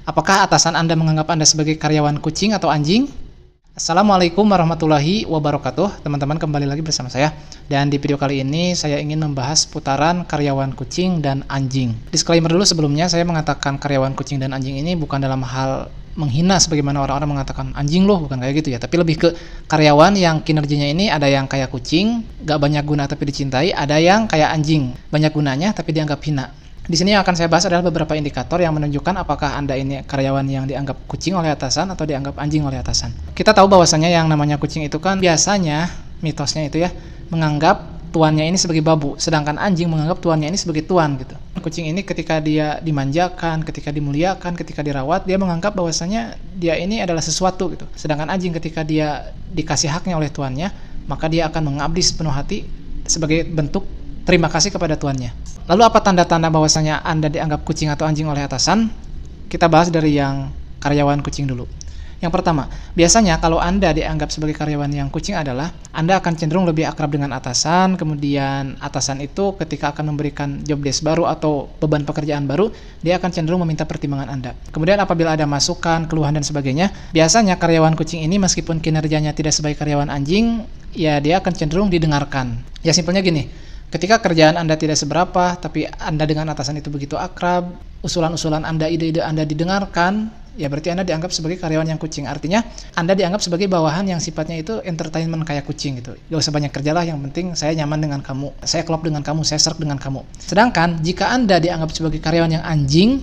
Apakah atasan Anda menganggap Anda sebagai karyawan kucing atau anjing? Assalamualaikum warahmatullahi wabarakatuh. Teman-teman, kembali lagi bersama saya. Dan di video kali ini saya ingin membahas putaran karyawan kucing dan anjing. Disclaimer dulu sebelumnya, saya mengatakan karyawan kucing dan anjing ini bukan dalam hal menghina sebagaimana orang-orang mengatakan anjing loh, bukan kayak gitu ya. Tapi lebih ke karyawan yang kinerjanya ini ada yang kayak kucing, gak banyak guna tapi dicintai, ada yang kayak anjing, banyak gunanya tapi dianggap hina. Di sini yang akan saya bahas adalah beberapa indikator yang menunjukkan apakah Anda ini karyawan yang dianggap kucing oleh atasan atau dianggap anjing oleh atasan. Kita tahu bahwasanya yang namanya kucing itu kan biasanya mitosnya itu ya menganggap tuannya ini sebagai babu, sedangkan anjing menganggap tuannya ini sebagai tuan gitu. Kucing ini ketika dia dimanjakan, ketika dimuliakan, ketika dirawat, dia menganggap bahwasanya dia ini adalah sesuatu gitu. Sedangkan anjing ketika dia dikasih haknya oleh tuannya, maka dia akan mengabdi sepenuh hati sebagai bentuk terima kasih kepada tuannya. Lalu apa tanda-tanda bahwasanya Anda dianggap kucing atau anjing oleh atasan? Kita bahas dari yang karyawan kucing dulu. Yang pertama, biasanya kalau Anda dianggap sebagai karyawan yang kucing adalah Anda akan cenderung lebih akrab dengan atasan, kemudian atasan itu ketika akan memberikan job desk baru atau beban pekerjaan baru, dia akan cenderung meminta pertimbangan Anda. Kemudian apabila ada masukan, keluhan dan sebagainya, biasanya karyawan kucing ini meskipun kinerjanya tidak sebaik karyawan anjing, ya dia akan cenderung didengarkan. Ya simpelnya gini, ketika kerjaan Anda tidak seberapa, tapi Anda dengan atasan itu begitu akrab, usulan-usulan Anda, ide-ide Anda didengarkan, ya berarti Anda dianggap sebagai karyawan yang kucing. Artinya Anda dianggap sebagai bawahan yang sifatnya itu entertainment kayak kucing gitu. Gak usah banyak kerjalah, yang penting saya nyaman dengan kamu, saya klop dengan kamu, saya serk dengan kamu. Sedangkan jika Anda dianggap sebagai karyawan yang anjing,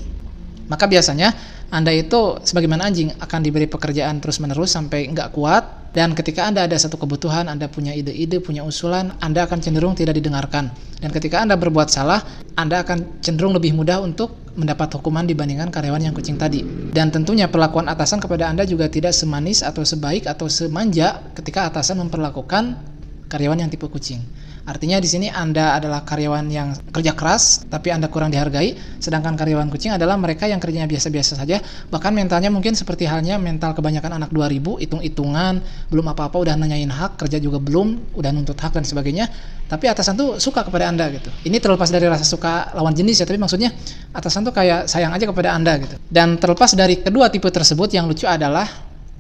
maka biasanya Anda itu sebagaimana anjing akan diberi pekerjaan terus-menerus sampai nggak kuat. Dan ketika Anda ada satu kebutuhan, Anda punya ide-ide, punya usulan, Anda akan cenderung tidak didengarkan. Dan ketika Anda berbuat salah, Anda akan cenderung lebih mudah untuk mendapat hukuman dibandingkan karyawan yang kucing tadi. Dan tentunya perlakuan atasan kepada Anda juga tidak semanis atau sebaik atau semanja ketika atasan memperlakukan karyawan yang tipe kucing. Artinya di sini Anda adalah karyawan yang kerja keras, tapi Anda kurang dihargai, sedangkan karyawan kucing adalah mereka yang kerjanya biasa-biasa saja, bahkan mentalnya mungkin seperti halnya mental kebanyakan anak 2000, hitung-hitungan, belum apa-apa udah nanyain hak, kerja juga belum, udah nuntut hak dan sebagainya, tapi atasan tuh suka kepada Anda gitu. Ini terlepas dari rasa suka lawan jenis ya, tapi maksudnya atasan tuh kayak sayang aja kepada Anda gitu. Dan terlepas dari kedua tipe tersebut, yang lucu adalah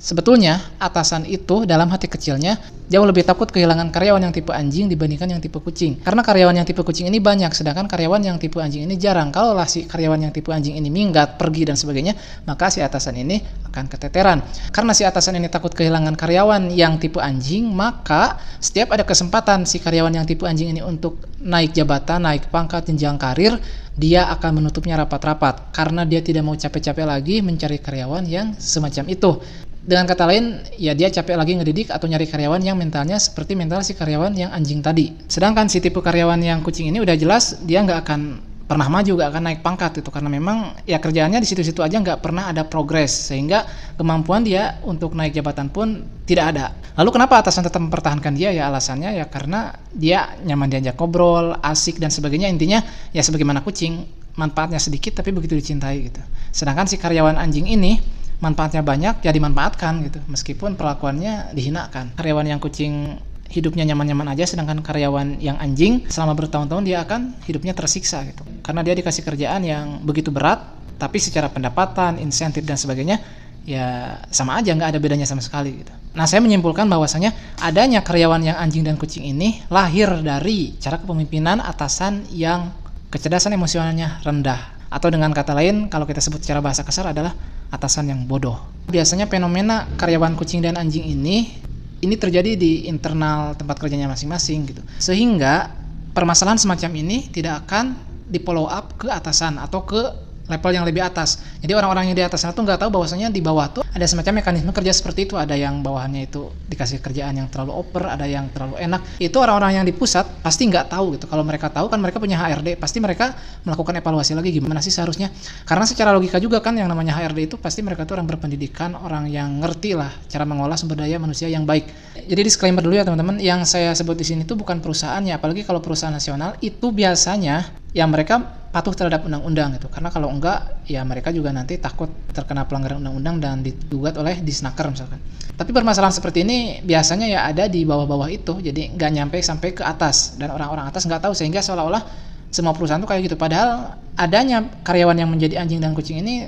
sebetulnya atasan itu dalam hati kecilnya jauh lebih takut kehilangan karyawan yang tipe anjing dibandingkan yang tipe kucing. Karena karyawan yang tipe kucing ini banyak, sedangkan karyawan yang tipe anjing ini jarang. Kalaulah si karyawan yang tipe anjing ini minggat, pergi dan sebagainya, maka si atasan ini akan keteteran. Karena si atasan ini takut kehilangan karyawan yang tipe anjing, maka setiap ada kesempatan si karyawan yang tipe anjing ini untuk naik jabatan, naik pangkat, jenjang karir, dia akan menutupnya rapat-rapat karena dia tidak mau capek-capek lagi mencari karyawan yang semacam itu. Dengan kata lain, ya dia capek lagi ngedidik atau nyari karyawan yang mentalnya seperti mental si karyawan yang anjing tadi. Sedangkan si tipe karyawan yang kucing ini udah jelas dia nggak akan pernah maju, nggak akan naik pangkat itu, karena memang ya kerjaannya di situ-situ aja, nggak pernah ada progres, sehingga kemampuan dia untuk naik jabatan pun tidak ada. Lalu kenapa atasan tetap mempertahankan dia? Ya alasannya ya karena dia nyaman diajak ngobrol, asik dan sebagainya. Intinya ya sebagaimana kucing, manfaatnya sedikit tapi begitu dicintai gitu. Sedangkan si karyawan anjing ini manfaatnya banyak, ya dimanfaatkan gitu, meskipun perlakuannya dihinakan. Karyawan yang kucing hidupnya nyaman-nyaman aja, sedangkan karyawan yang anjing selama bertahun-tahun dia akan hidupnya tersiksa gitu, karena dia dikasih kerjaan yang begitu berat, tapi secara pendapatan, insentif dan sebagainya ya sama aja, nggak ada bedanya sama sekali gitu. Nah, saya menyimpulkan bahwasanya adanya karyawan yang anjing dan kucing ini lahir dari cara kepemimpinan atasan yang kecerdasan emosionalnya rendah, atau dengan kata lain kalau kita sebut secara bahasa kasar adalah atasan yang bodoh. Biasanya fenomena karyawan kucing dan anjing ini terjadi di internal tempat kerjanya masing-masing gitu. Sehingga permasalahan semacam ini tidak akan di follow up ke atasan atau ke level yang lebih atas. Jadi orang-orang yang di atasnya tuh nggak tahu bahwasanya di bawah tuh ada semacam mekanisme kerja seperti itu. Ada yang bawahannya itu dikasih kerjaan yang terlalu over, ada yang terlalu enak. Itu orang-orang yang di pusat pasti nggak tahu gitu. Kalau mereka tahu kan mereka punya HRD, pasti mereka melakukan evaluasi lagi gimana sih seharusnya. Karena secara logika juga kan yang namanya HRD itu pasti mereka tuh orang berpendidikan, orang yang ngerti lah cara mengolah sumber daya manusia yang baik. Jadi disclaimer dulu ya teman-teman, yang saya sebut di sini tuh bukan perusahaannya, apalagi kalau perusahaan nasional itu biasanya ya mereka patuh terhadap undang-undang gitu, karena kalau enggak ya mereka juga nanti takut terkena pelanggaran undang-undang dan digugat oleh Disnaker misalkan. Tapi permasalahan seperti ini biasanya ya ada di bawah-bawah itu, jadi nggak nyampe sampai ke atas dan orang-orang atas nggak tahu, sehingga seolah-olah semua perusahaan tuh kayak gitu. Padahal adanya karyawan yang menjadi anjing dan kucing ini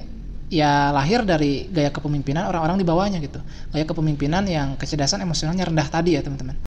ya lahir dari gaya kepemimpinan orang-orang di bawahnya gitu. Gaya kepemimpinan yang kecerdasan emosionalnya rendah tadi ya teman-teman.